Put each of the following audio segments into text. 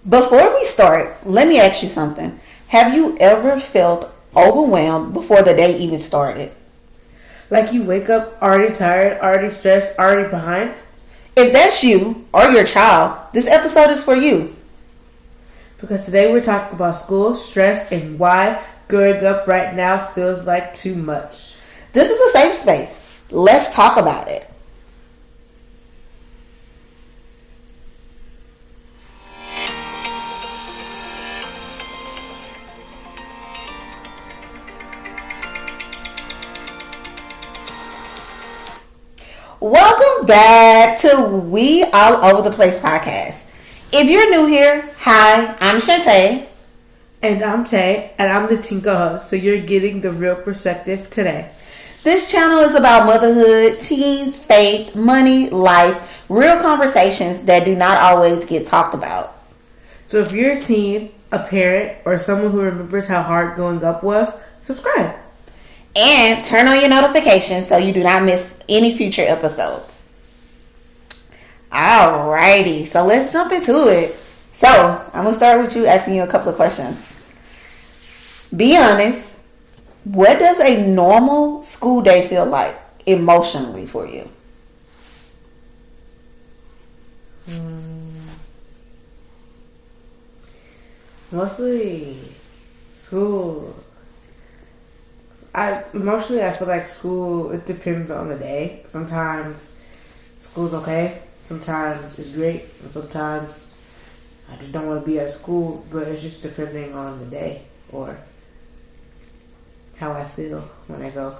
Before we start, let me ask you something. Have you ever felt overwhelmed before the day even started? Like you wake up already tired, already stressed, already behind? If that's you or your child, this episode is for you. Because today we're talking about school, stress, and why growing up right now feels like too much. This is a safe space. Let's talk about it. Welcome back to We All Over the Place podcast. If you're new here, hi, I'm Shantae. And I'm Tay, and I'm the team co-host, so you're getting the real perspective today. This channel is about motherhood, teens, faith, money, life, real conversations that do not always get talked about. So if you're a teen, a parent, or someone who remembers how hard growing up was, subscribe. And turn on your notifications so you do not miss any future episodes. Alrighty, so let's jump into it. So, I'm going to start with you asking you a couple of questions. Be honest, what does a normal school day feel like emotionally for you? Mostly school. I feel like school, it depends on the day. Sometimes school's okay, sometimes it's great, and sometimes I just don't want to be at school, but it's just depending on the day or how I feel when I go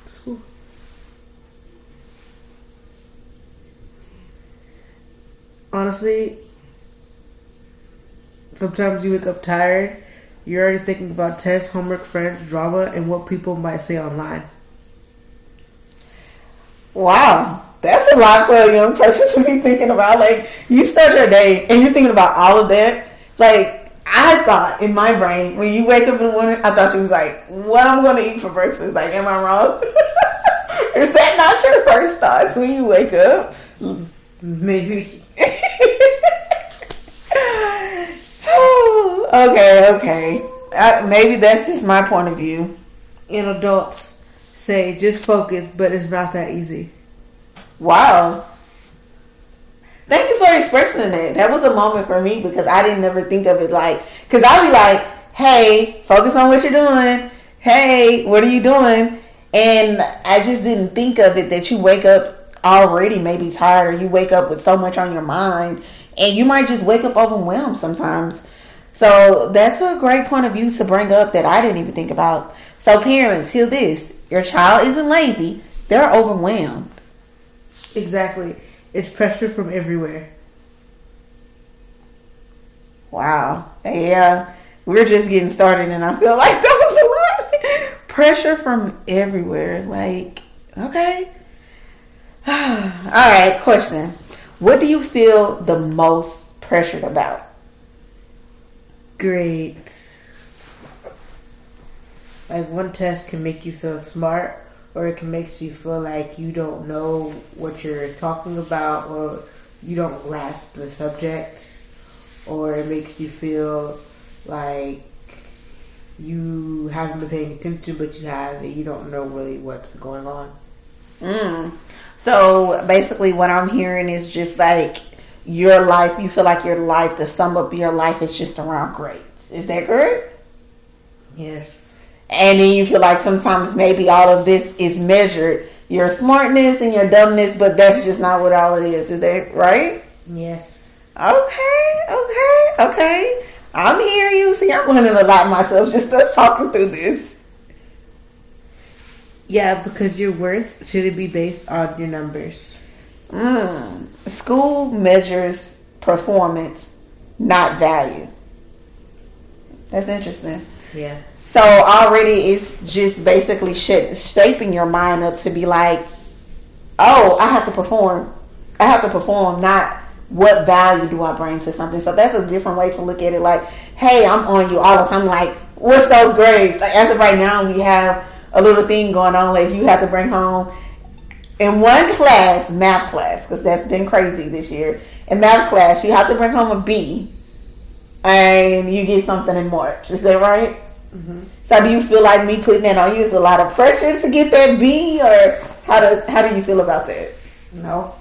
to school. Honestly, sometimes you wake up tired. You're already thinking about tests, homework, friends, drama, and what people might say online. Wow, that's a lot for a young person to be thinking about. Like, you start your day and you're thinking about all of that. Like, I thought in my brain, when you wake up in the morning, I thought you was like, what I'm going to eat for breakfast. Like, am I wrong? Is that not your first thoughts when you wake up? Maybe. Okay. Maybe that's just my point of view. And adults say just focus, but it's not that easy. Wow. Thank you for expressing that. That was a moment for me because I didn't ever think of it like, because I'd be like, hey, focus on what you're doing. Hey, what are you doing? And I just didn't think of it that you wake up already maybe tired. You wake up with so much on your mind and you might just wake up overwhelmed sometimes. So that's a great point of view to bring up that I didn't even think about. So parents, hear this. Your child isn't lazy. They're overwhelmed. Exactly. It's pressure from everywhere. Wow. Yeah. We're just getting started and I feel like that was a lot. Pressure from everywhere. Like, okay. All right. Question. What do you feel the most pressured about? Grades. Like one test can make you feel smart, or it can make you feel like you don't know what you're talking about, or you don't grasp the subject, or it makes you feel like you haven't been paying attention, but you have, and you don't know really what's going on. So basically what I'm hearing is just like your life, you feel like your life, the sum of your life is just around grades. Is that correct? Yes. And then you feel like sometimes maybe all of this is measured, your smartness and your dumbness, but that's just not what all it is. Is that right? Yes. Okay. I'm hearing you. See, I'm learning a lot myself just us talking through this. Yeah, because your worth shouldn't be based on your numbers. School measures performance, not value. That's interesting. Yeah. So already it's just basically shaping your mind up to be like, oh, I have to perform, not what value do I bring to something. So that's a different way to look at it. Like, hey, I'm on you all the time. Like, what's those grades? Like, as of right now, we have a little thing going on. Like, you have to bring home in one class, math class, because that's been crazy this year. In math class, you have to bring home a B. and you get something in March. Is that right? Mm-hmm. So do you feel like me putting that on you is a lot of pressure to get that B, or how do you feel about that? No.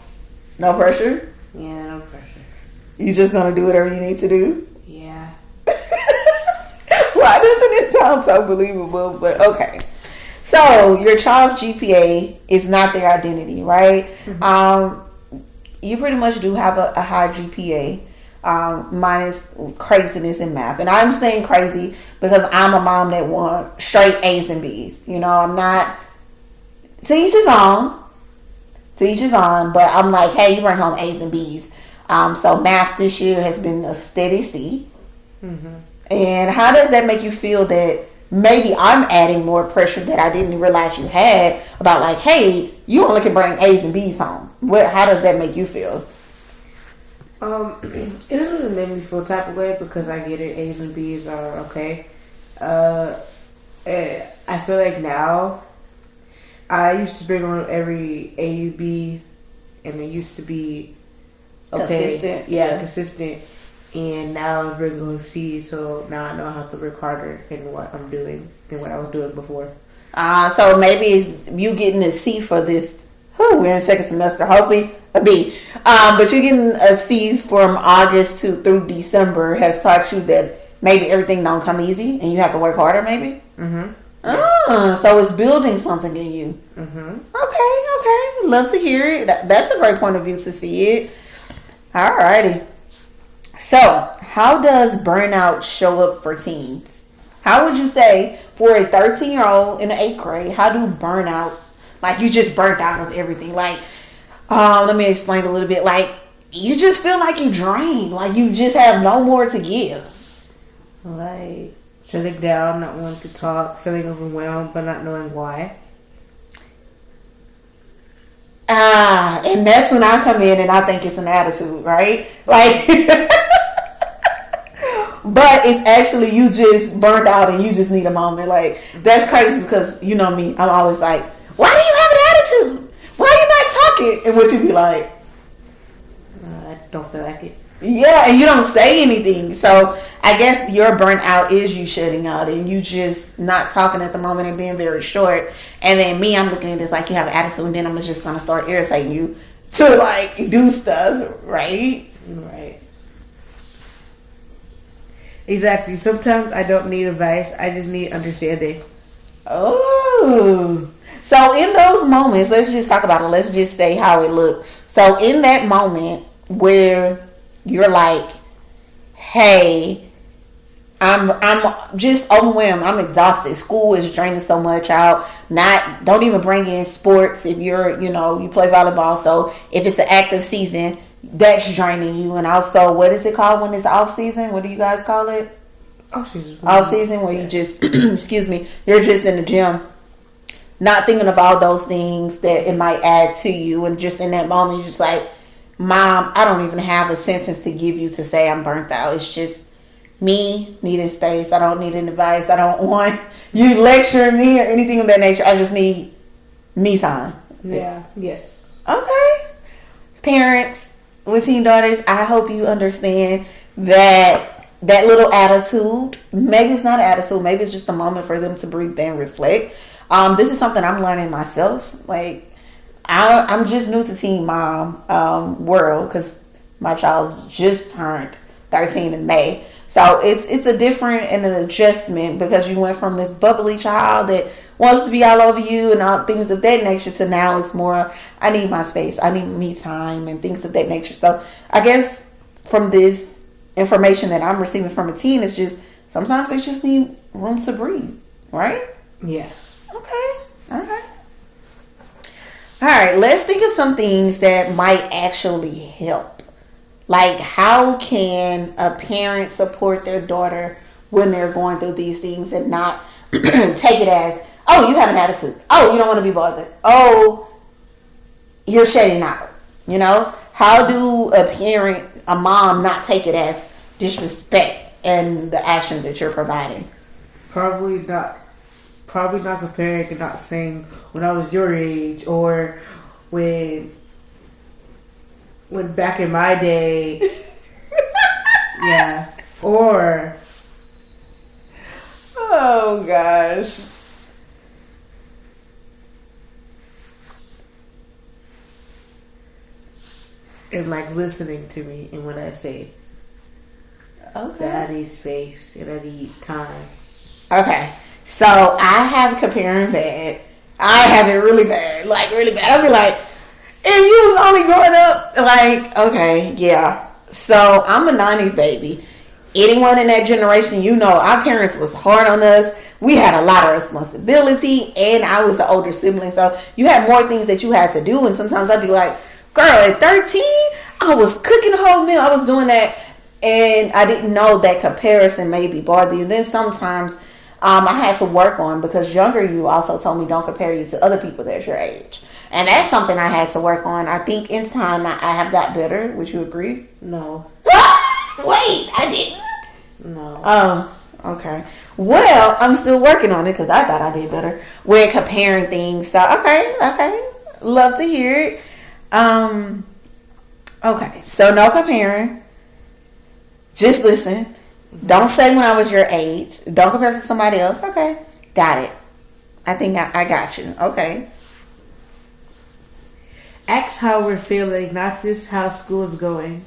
No pressure? Yeah, no pressure. You just gonna do whatever you need to do? Yeah. Why doesn't it sound so believable? But okay. So your child's GPA is not their identity, right? Mm-hmm. You pretty much do have a high GPA. Mine is craziness in math. And I'm saying crazy because I'm a mom that wants straight A's and B's. You know, I'm not, to each his own. To each his own. But I'm like, hey, you bring home A's and B's. So math this year has been a steady C. Mm-hmm. And how does that make you feel that maybe I'm adding more pressure that I didn't realize you had about like, hey, you only can bring A's and B's home. How does that make you feel? It doesn't really make me feel type of way because I get it. A's and B's are okay. I feel like now I used to bring on every A, B, and it used to be okay. Consistent. Yeah, consistent. And now I'm bringing home C, so now I know how to work harder in what I'm doing than what I was doing before. So maybe it's you getting a C for this. We're in second semester. Hopefully a B. But you getting a C from August through December has taught you that maybe everything don't come easy and you have to work harder maybe? Mm-hmm. Yes. So it's building something in you. Mm-hmm. Okay. Love to hear it. That's a great point of view to see it. Alrighty. So, how does burnout show up for teens? How would you say for a 13-year-old in the 8th grade, how do burnout, like you just burnt out of everything? Like, let me explain a little bit. Like, you just feel like you drained. Like, you just have no more to give. Like, shutting down, not wanting to talk, feeling overwhelmed, but not knowing why. And that's when I come in and I think it's an attitude, right? Like, but it's actually you just burnt out and you just need a moment. Like, that's crazy because you know me, I'm always like, why do you have an attitude? Why are you not talking? And what you be like, I don't feel like it. Yeah, and you don't say anything. So I guess your burnout is you shutting out and you just not talking at the moment and being very short. And then me, I'm looking at this like you have an attitude, and then I'm just gonna start irritating you to like do stuff, right? Right. Exactly. Sometimes I don't need advice. I just need understanding. Oh. So in those moments, let's just talk about it. Let's just say how it looked. So in that moment where you're like, hey, I'm just overwhelmed. I'm exhausted. School is draining so much out. Don't even bring in sports if you're, you play volleyball. So if it's an active season, that's draining you. And also, what is it called when it's off season? What do you guys call it? Off season. Off season, where you just, excuse me, you're just in the gym, not thinking of all those things that it might add to you. And just in that moment, you're just like, Mom, I don't even have a sentence to give you to say I'm burnt out. It's just me needing space. I don't need an advice. I don't want you lecturing me or anything of that nature. I just need me time. Yeah. Yes. Okay. Parents with teen daughters, I hope you understand that little attitude, maybe it's not an attitude, maybe it's just a moment for them to breathe and reflect. This is something I'm learning myself. Like, I'm just new to teen mom world because my child just turned 13 in May. So it's a different and an adjustment because you went from this bubbly child that wants to be all over you and all things of that nature to now it's more, I need my space, I need me time and things of that nature. So I guess from this information that I'm receiving from a teen, it's just sometimes they just need room to breathe, right? Yeah. Okay. All right. All right, let's think of some things that might actually help. Like, how can a parent support their daughter when they're going through these things and not take it as, oh, you have an attitude. Oh, you don't want to be bothered. Oh, you're shutting out. How do a mom not take it as disrespect and the actions that you're providing? Probably not comparing and not saying when I was your age or when back in my day. Yeah. Or, oh gosh. and like listening to me and when I say that I need space and I need time. Okay. So I have comparing bad. I have it really bad. Like really bad. I'll be like, if you was only growing up, like, okay, yeah. So I'm a 90s baby. Anyone in that generation, you know, our parents was hard on us. We had a lot of responsibility, and I was the older sibling, so you had more things that you had to do. And sometimes I'd be like, girl, at 13, I was cooking a whole meal. I was doing that, and I didn't know that comparison maybe bother you. Then sometimes I had to work on, because younger you also told me don't compare you to other people that's your age. And that's something I had to work on. I think in time I have got better. Would you agree? No. Wait, I didn't. No. Oh, okay. Well, I'm still working on it because I thought I did better with comparing things. So, okay. Love to hear it. Okay. So, no comparing. Just listen. Don't say when I was your age. Don't compare to somebody else. Okay. Got it. I think I got you. Okay. Ask how we're feeling, not just how school's going.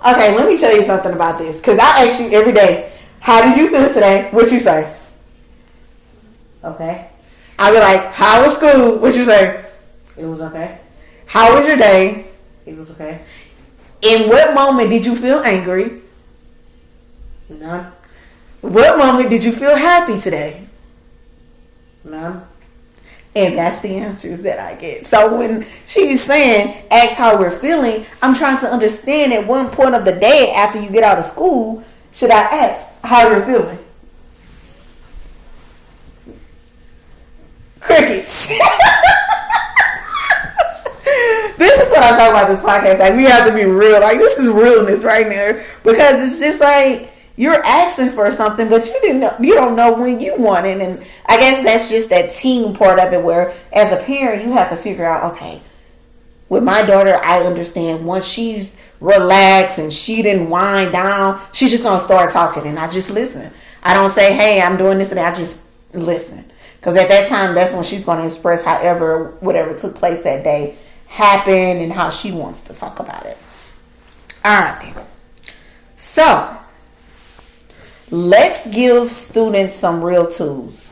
Okay, let me tell you something about this. Because I ask you every day, how did you feel today? What you say? Okay. I be like, how was school? What you say? It was okay. How was your day? It was okay. In what moment did you feel angry? None. What moment did you feel happy today? None. And that's the answers that I get. So when she's saying, ask how we're feeling, I'm trying to understand at one point of the day after you get out of school, should I ask how you're feeling? Crickets. This is what I talk about this podcast. Like, we have to be real. Like, this is realness right now. Because it's just like, you're asking for something, but you don't know when you want it. And I guess that's just that teen part of it, where as a parent you have to figure out, okay, with my daughter, I understand once she's relaxed and she didn't wind down, she's just gonna start talking, and I just listen. I don't say, hey, I'm doing this, and I just listen, because at that time that's when she's going to express however whatever took place that day happened and how she wants to talk about it. All right, so let's give students some real tools.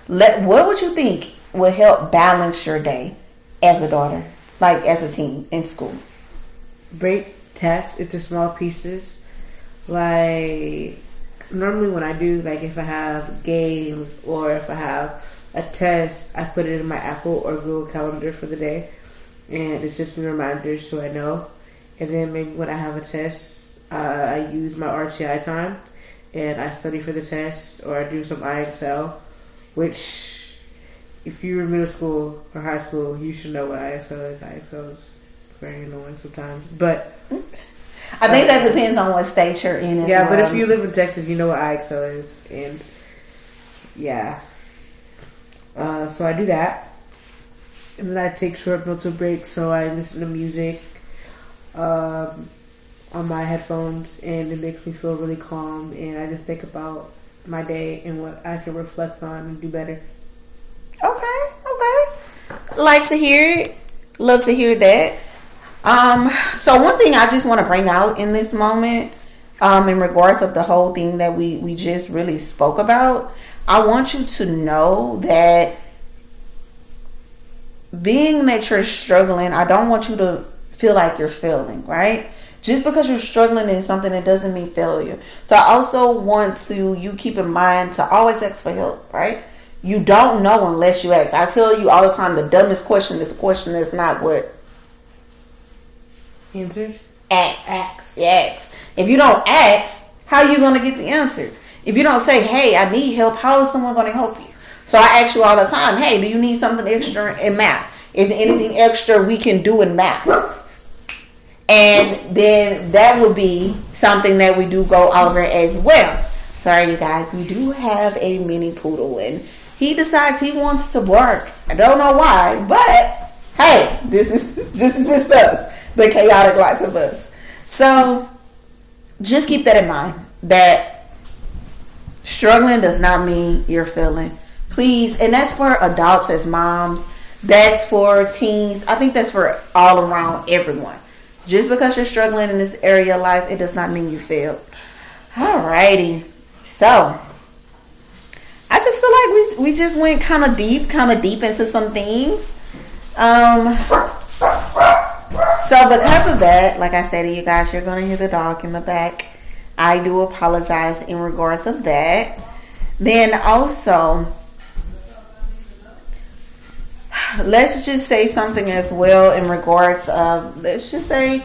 What would you think would help balance your day as a daughter, like as a teen in school? Break tasks into small pieces. Like, normally when I do, like if I have games or if I have a test, I put it in my Apple or Google Calendar for the day. And it's just been reminders so I know. And then maybe when I have a test, I use my RTI time and I study for the test, or I do some IXL, which if you were middle school or high school, you should know what IXL is. IXL is very annoying sometimes, but I think that depends on what state you're in. Yeah, but if you live in Texas, you know what IXL is, and yeah. So I do that, and then I take short mental breaks. So I listen to music on my headphones, and it makes me feel really calm, and I just think about my day and what I can reflect on and do better. Okay. Like to hear it. Love to hear that. So one thing I just want to bring out in this moment, in regards of the whole thing that we just really spoke about, I want you to know that being that you're struggling, I don't want you to feel like you're failing, right? Just because you're struggling in something, it doesn't mean failure. So I also want you keep in mind to always ask for help, right? You don't know unless you ask. I tell you all the time, the dumbest question is a question that's not what? Answered? Ask. Yes. If you don't ask, how are you going to get the answer? If you don't say, hey, I need help, how is someone going to help you? So I ask you all the time, hey, do you need something extra in math? Is there anything extra we can do in math? And then that would be something that we do go over as well. Sorry, you guys, we do have a mini poodle, and he decides he wants to bark. I don't know why, but hey, this is just us, the chaotic life of us. So just keep that in mind. That struggling does not mean you're failing. Please, and that's for adults as moms. That's for teens. I think that's for all around everyone. Just because you're struggling in this area of life, it does not mean you failed. Alrighty. So, I just feel like we just went kind of deep into some things. So because of that, like I said to you guys, you're going to hear the dog in the back. I do apologize in regards to that. Then also, let's just say something as well in regards of, let's just say,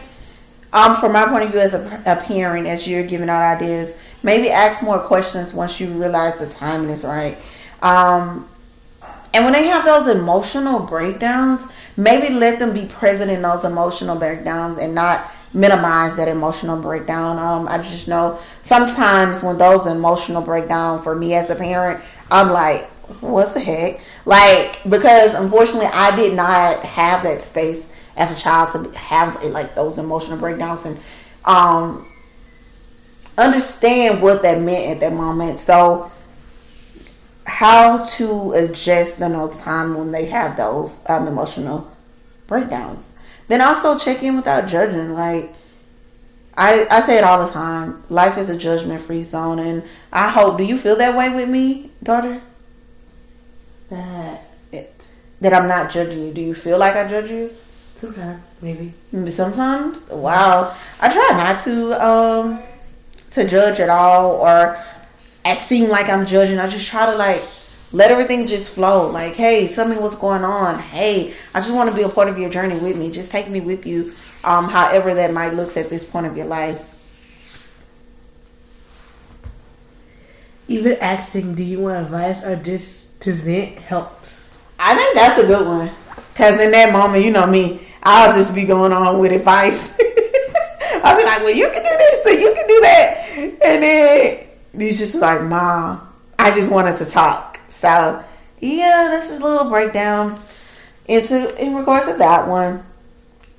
from my point of view as a parent, as you're giving out ideas, maybe ask more questions once you realize the timing is right. And when they have those emotional breakdowns, maybe let them be present in those emotional breakdowns and not minimize that emotional breakdown. I just know sometimes when those emotional breakdown for me as a parent, I'm like, what the heck? Like, because unfortunately I did not have that space as a child to have like those emotional breakdowns and understand what that meant at that moment. So how to adjust in those times when they have those emotional breakdowns. Then also check in without judging. Like I say it all the time, life is a judgment-free zone, and I hope, do you feel that way with me, daughter? That I'm not judging you. Do you feel like I judge you? Sometimes, maybe. Sometimes? Wow. I try not to judge at all, or it seem like I'm judging. I just try to like let everything just flow. Like, hey, tell me what's going on. Hey, I just want to be a part of your journey with me. Just take me with you, however that might look at this point of your life. Even asking, do you want advice or just to vent helps. I think that's a good one. Because in that moment, you know me, I'll just be going on with advice. I'll be like, well, you can do this and you can do that. And then he's just like, Mom, I just wanted to talk. So, yeah, that's just a little breakdown in regards to that one.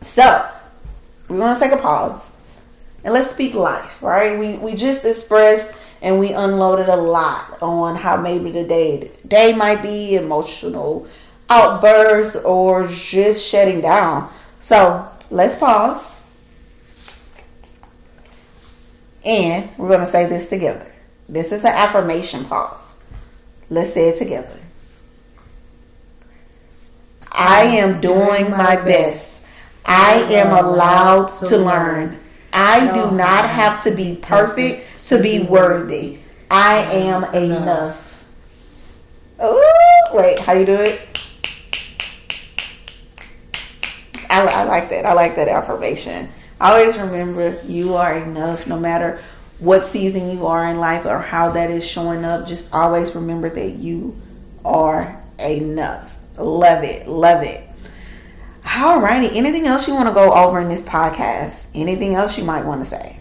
So, we're going to take a pause. And let's speak life, right? We just expressed and we unloaded a lot on how maybe the day might be emotional outbursts or just shutting down. So, let's pause. And we're going to say this together. This is an affirmation pause. Let's say it together. I am doing my best. I am allowed to learn. I do not have to be perfect to be worthy. I am enough. Ooh, wait, how you do it? I like that. I like that affirmation. Always remember you are enough, no matter what season you are in life or how that is showing up. Just always remember that you are enough. Love it. Love it. Alrighty. Anything else you want to go over in this podcast? Anything else you might want to say?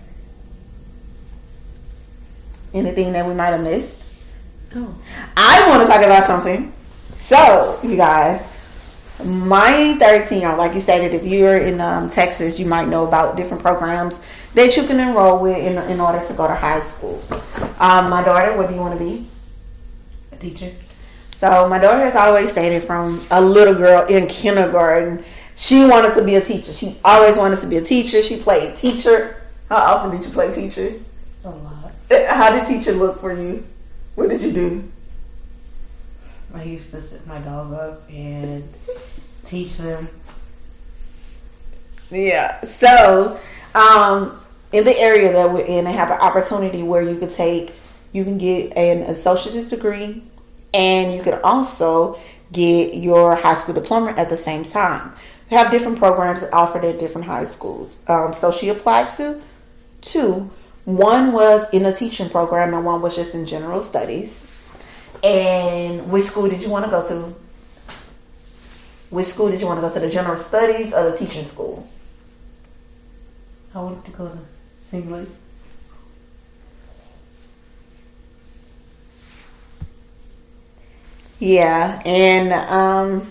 Anything that we might have missed? No. I want to talk about something. So, you guys, my 13-year-old, like you stated, if you're in Texas, you might know about different programs that you can enroll with in order to go to high school. My daughter, what do you want to be? A teacher. So my daughter has always stated from a little girl in kindergarten, she wanted to be a teacher. She always wanted to be a teacher. She played teacher. How often did you play teacher? A lot. How did teacher look for you? What did you do? I used to sit my dolls up and teach them. Yeah. So, in the area that we're in, I have an opportunity where you can get an associate's degree, and you can also get your high school diploma at the same time. We have different programs offered at different high schools. So she applied to two. One was in a teaching program, and one was just in general studies. And which school did you want to go to? Which school did you want to go to? The general studies or the teaching school? I wanted to go to Singley. Yeah, and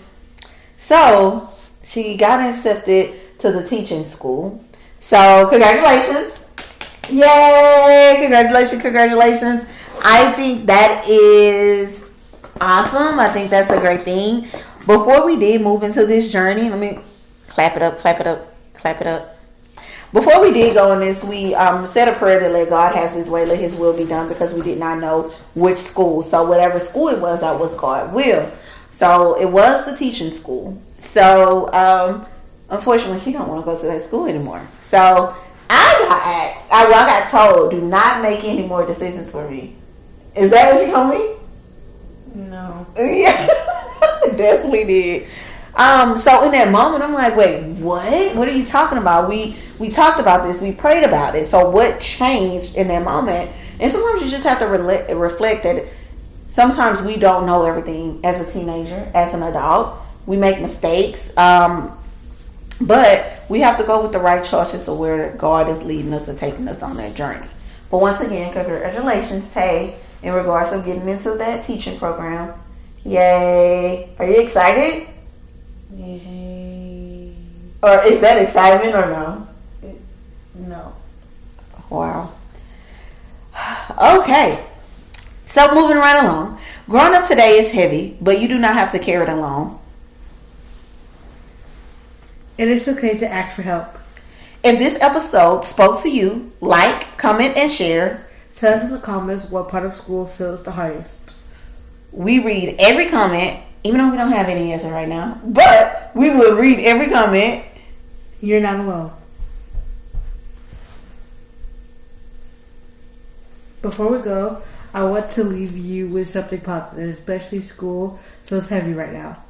so she got accepted to the teaching school. So congratulations. Yay! Congratulations. I think that is awesome. I think that's a great thing. Before we did move into this journey, let me clap it up. Before we did go on this, we said a prayer to let God have his way, let his will be done, because we did not know which school. So whatever school it was, that was God's will. So it was the teaching school. So unfortunately, she don't want to go to that school anymore. So I got told, do not make any more decisions for me. Is that what you told me? No. Yeah, definitely did. So in that moment, I'm like, wait, what? What are you talking about? We talked about this. We prayed about it. So what changed in that moment? And sometimes you just have to reflect that sometimes we don't know everything as a teenager, as an adult. We make mistakes. But we have to go with the right choices of where God is leading us and taking us on that journey. But once again, congratulations, Tay, in regards of getting into that teaching program. Yay. Are you excited? Yay. Or is that excitement or no? No. Wow. Okay. So moving right along. Growing up today is heavy, but you do not have to carry it alone. It is okay to ask for help. If this episode spoke to you, like, comment, and share. Tell us in the comments what part of school feels the hardest. We read every comment, even though we don't have any answer right now. But we will read every comment. You're not alone. Before we go, I want to leave you with something positive, especially school feels heavy right now.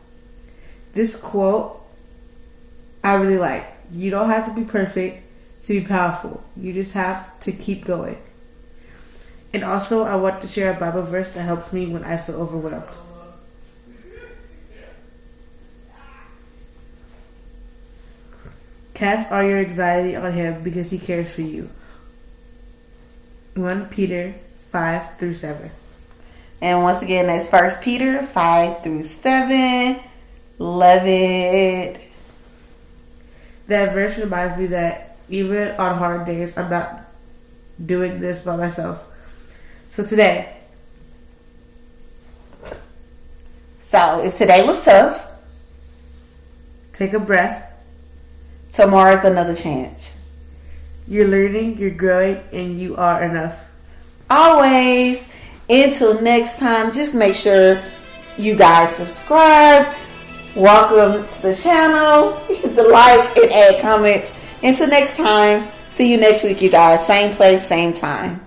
This quote I really like. You don't have to be perfect to be powerful. You just have to keep going. And also, I want to share a Bible verse that helps me when I feel overwhelmed. Cast all your anxiety on him because he cares for you. 1 Peter 5-7. And once again, that's 1 Peter 5-7. Love it. That verse reminds me that even on hard days, I'm not doing this by myself. So today. So if today was tough, take a breath. Tomorrow's another chance. You're learning, you're growing, and you are enough. Always. Until next time, just make sure you guys subscribe. Welcome to the channel. Hit the like and add comments. Until next time, see you next week, you guys. Same place, same time.